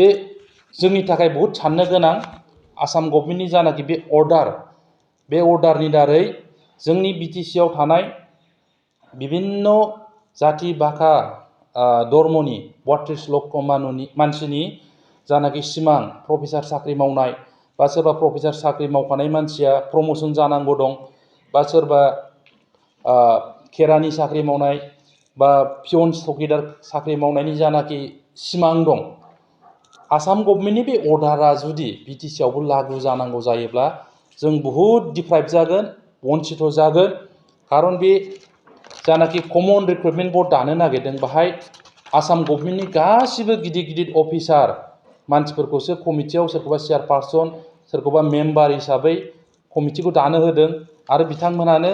बे जोंनि थाखाय बहुत साननो गोनां आसाम गभर्नमेन्टनि जानाखि बे अर्डारनि दारै जोंनि बिटिसिआव थानाय विभिन्न जाति भाषा धर्मनि 32 लक्ष मानसिनि जानाखि सिमां प्रफेसार साख्रि मावनाय बा सोरबा प्रफेसार साख्रि मावखानाय मानसिया प्रमोशन जानांगौ दं बा सोरबा खेरानि साख्रि मावनाय बा पियन चौकीदार साख्रि मावनायनि जानाखि सिमां दं आसाम गभर्नमेन्टनि बे अर्डारा जुदि बिटिसिआवबो लागु जानांगौ जायोब्ला जों बहुत डिप्राइभ जागोन वन्चित जागोन खारन बे जानाखि कमन रिक्रुटमेन्ट बर्ड दानो नागिरदों बाहाय आसाम गभर्नमेन्टनि गासिबो गिदिर गिदिर अफिसार मानसिफोरखौसो कमिटियाव सोरखौबा चेयारपारसन सोरखौबा मेम्बार हिसाबै कमिटिखौ दानो होदों आरो बिथांमोनानो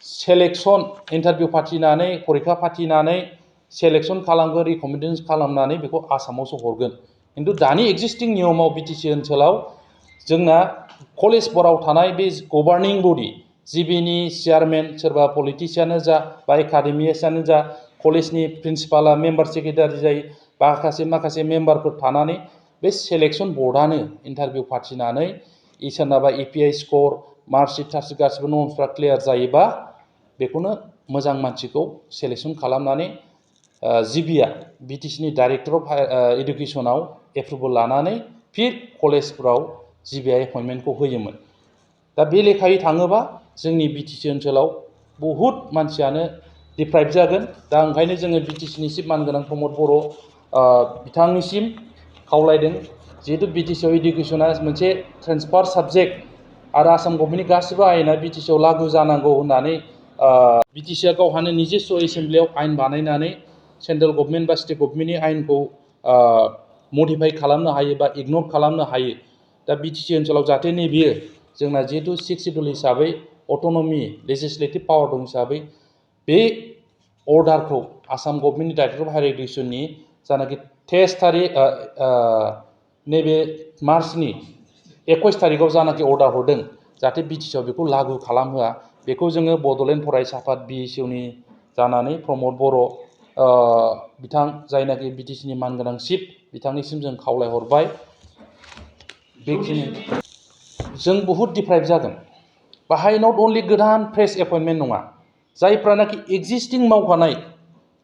सेलेक्शन इन्टारभिउ फाथिनानै परिखा फाथिनानै सेलेक्शन खालामगोन रिकमेन्डेसन खालामनानै बेखौ आसामावसो हरगोन खिन्थु दानि एक्जिस्टिं नियमाव बिटिसि ओनसोलाव जोंना कलेज बर्डआव थानाय बे गभार्निं बडि जिबिनि चेयारमेन सोरबा पलिटिसियानो जा बा एकाडेमियानो जा कलेजनि प्रिन्सिपाला मेम्बार सेक्रेटारि जायो माखासे मेम्बारफोर थानानै बे सेलेक्शन बर्डआनो इन्टारभिउ फाथिनानै सोरनाबा एपिआइ स्कर मार्कशिट टार्कशिट गासिबो नर्म्सफ्रा क्लियार जायोबा बेखौनो मोजां मानसिखौ सेलेक्शन खालामनानै जिबिया बिटिसिनि डाइरेक्टर अफ एडुकेसनाव एप्रुभेल लानानै फिर कलेजफ्राव जिबिया एपइन्टमेन्टखौ होयोमोन दा बे लेखायै थाङोबा जोंनि बिटिसि ओनसोलाव बहुत मानसियानो डिप्राइभ जागोन दा ओंखायनो जोङो बिटिसिनि चिफ मानगोनां प्रमद बर' बिथांनिसिम खावलायदों जिहेतु बिटिसिआव इडुकेसना मोनसे ट्रेन्सफार साबजेक्ट आरो आसाम गभर्नमेन्टनि गासिबो आयेना बिटिसिआव लागु जानांगौ होननानै बिटिसिआ गावहानो निजेस्व एसेम्ब्लियाव आयेन बानायनानै सेन्ट्रेल गभर्नमेन्ट बा स्टेट गभर्नमेन्टनि आयेनखौ मडिफाइ खालामनो हायो बा इगनर खालामनो हायो दा बिटिसि ओनसोलाव जाहाथे नैबेयो जोंना जिहेतु 6 शिड्युल हिसाबै अट'नमि लेजिस्लेटिभ पावार दं हिसाबै बे अर्डारखौ आसाम गभर्नमेन्टनि डाइरेक्टर अफ हायार एडुकेसननि जानाखि 23 तारिख नैबे मार्चनि 21 तारिखआव जानाखि अर्डार हरदों जाहाथे बिटिसिआव बेखौ लागु खालामहोआ बेखौ जोङो बड'लेण्ड फरायसा आफाद बिएसइउनि जानानै प्रमद बर' बिथां जायनाखि बिटिसिनि मानगोनां चिफ बिथांनिसिम जों खावलायहरबाय बेखिनि जों बहुत डिप्राइभ जागोन बाहाय नट अनलि गोदान फ्रेश एपइन्टमेन्ट नङा जायफ्रानाखि एक्जिस्टिं मावखानाय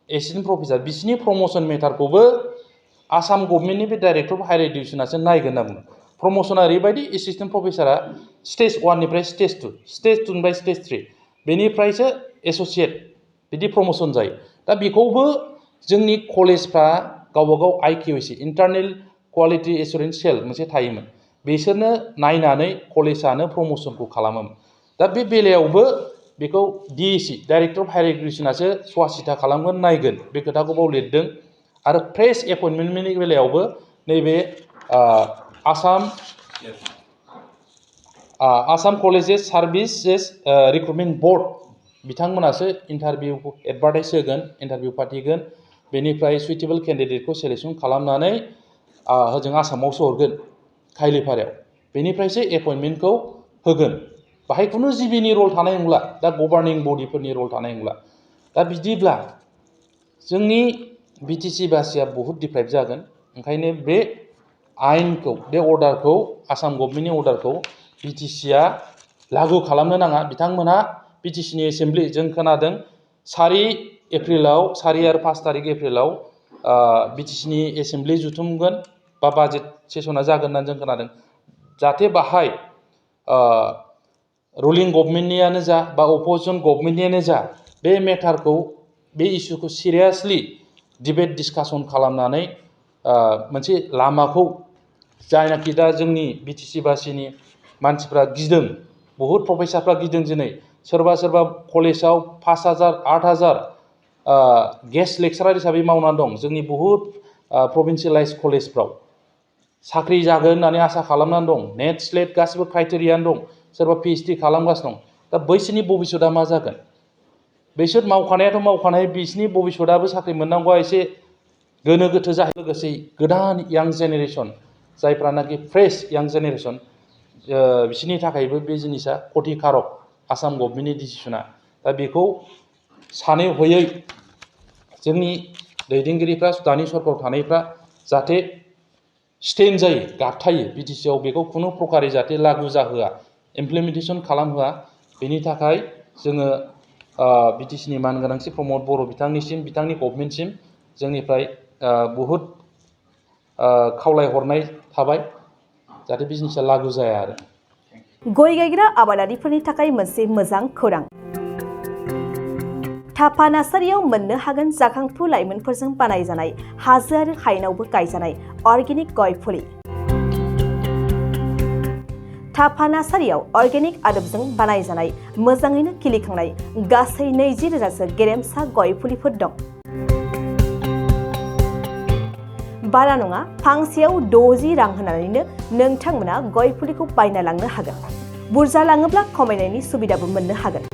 एसिस्टेन्ट प्रफेसार बिसिनि प्रमोशन मेटारखौबो आसाम गभर्नमेन्टनि बे डाइरेक्टर अफ हायार एडुकेसनासो नायगोन होनना बुङो प्रमोशना ओरैबायदि एसिस्टेन्ट प्रफेसारा स्टेज 1 निफ्राय स्टेज 2 स्टेज 2 निफ्राय स्टेज 3 बेनिफ्रायसो एस'सियेट बिदि प्रमोशन जायो दा बेखौबो जोंनि कलेजफ्रा गावबागाव आइकिउएसि इन्टारनेल क्वालिटि एसुरेन्स सेल मोनसे थायोमोन बिसोरनो नायनानै कलेजानो प्रमोशनखौ खालामोमोन दा बे बेलायावबो बेखौ डिएसि डाइरेक्टर अफ हायार एडुकेसनासो सवासिथा खालामगोन नायगोन बे खोथाखौ बाव लिरदों आरो फ्रेश एपइन्टमेन्टनि बेलायावबो नैबे Assam colleges services recruitment board बिथांमोनासो इन्टारभिउ एडभार्टाइज होगोन इन्टारभिउ फाथिगोन बेनिफ्राय सुइटेबल केन्डिडेटखौ सेलेक्शन खालामनानै हजों आसामावसो हरगोन खायलिफारायाव बेनिफ्रायसो एपइन्टमेन्टखौ होगोन बाहाय खुनु जिबिनि रल थानाय नंला दा गभार्निं बडिफोरनि रल थानाय नंला दा बिदिब्ला जोंनि बिटिसि बासिया बहुत डिप्राइभ जागोन ओंखायनो बे आयेनखौ बे अर्डारखौ आसाम गभर्नमेन्टनि अर्डारखौ बिटिसिआ लागु खालामनो नाङा बिथांमोनहा बिटिसिनि एसेम्ब्लि जों खोनादों 4 एप्रिलाव 4 आरो 5 तारिख एप्रिलाव बिटिसिनि एसेम्ब्लि जुथुमगोन बा बाजेट सेसना जागोन होननानै जों खोनादों जाहाथे बाहाय रुलिं गभर्नमेन्टनियानो जा बा अपोजिसन गभर्नमेन्टनियानो जा बे मेटारखौ बे इस्युखौ सिरियासलि डिबेट डिसकासन खालामनानै मोनसे लामाखौ जायनाखि दा जोंनि बिटिसि बासिनि मानसिफ्रा गिदों बहुत प्रफेसारफ्रा गिदों दिनै सोरबा कलेजाव 5,000 8,000 गेस्ट लेक्सारार हिसाबै मावनानै दं जोंनि बहुत प्रभिन्सियेलाइज कलेजफ्राव साख्रि जागोन होननानै आसा खालामनानै दं नेट स्लेट गासिबो क्राइटेरियानो दं सोरबा पिएइचडि खालामगासिनो दं दा बैसोरनि भबिष्यतआ मा जागोन बिसोर मावखानायाथ' मावखानाय बिसोरनि भबिष्यतआबो साख्रि मोननांगौआ एसे गोनो गोथो जायो लोगोसे गोदान यां जेनेरेसन जायफ्रानाखि फ्रेश यां जेनेरेसन बिसोरनि थाखायबो बे जिनिसा खथिकारक आसाम गभर्नमेन्टनि डिसिसना दा बेखौ सानै हयै जोंनि दैदेनगिरिफ्रा दानि सरकाराव थानायफ्रा जाहाथे स्टेन्ड जायो, गाबथायो BTC आव बेखौ खुनु प्रकारै जाहाथे लागु जाहोआ, इमप्लिमेन्टेसन खालामहोआ, बेनि थाखाय जोङो BTC नि मानगोनांथि प्रमद बर' बिथांनिसिम, बिथांनि गभर्नमेन्टसिम जोंनिफ्राय बहुद खावलायहरनाय थाबाय जाहाथे बिजनेसा लागु जाया आरो। गय गायग्रा आबादारिफोरनि थाखाय मोनसे मोजां खौरां। थापा नार्सारियाव मोननो हागोन जाखांफु लाइमोनफोरजों बानायजानाय हाजो आरो हायेनावबो गायजानाय अर्गेनिक गय फुलि। थापा नार्सारियाव अर्गेनिक आदबजों बानायजानाय मोजाङैनो खिलिखांनाय गासै 20,000सो गेरेमसा गय फुलिफोर दं। बारा नङा, फांसेयाव 60 रां होनानैनो नोंथांमोना गय फुलिखौ बायना लांनो हागोन। बुरजा लाङोब्ला खमायनायनि सुबिदाबो मोननो हागोन।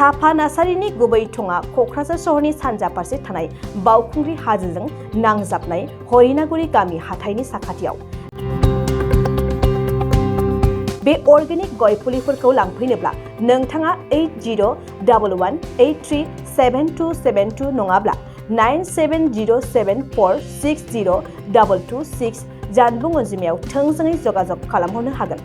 थापा नार्सारिनि गुबै थङा क'क्राझार सहरनि सानजा फारसे थानाय बावखुंग्रि हाजोजों नांजाबनाय हरिनागुरि गामि हाथाइनि साखाथियाव। बे अर्गेनिक गय फुलिफोरखौ लांफैनोब्ला नोंथाङा 8011837272 नङाब्ला 9707460226 जानबुं अनजिमायाव थोंजोङै जगाजग खालामहरनो हागोन।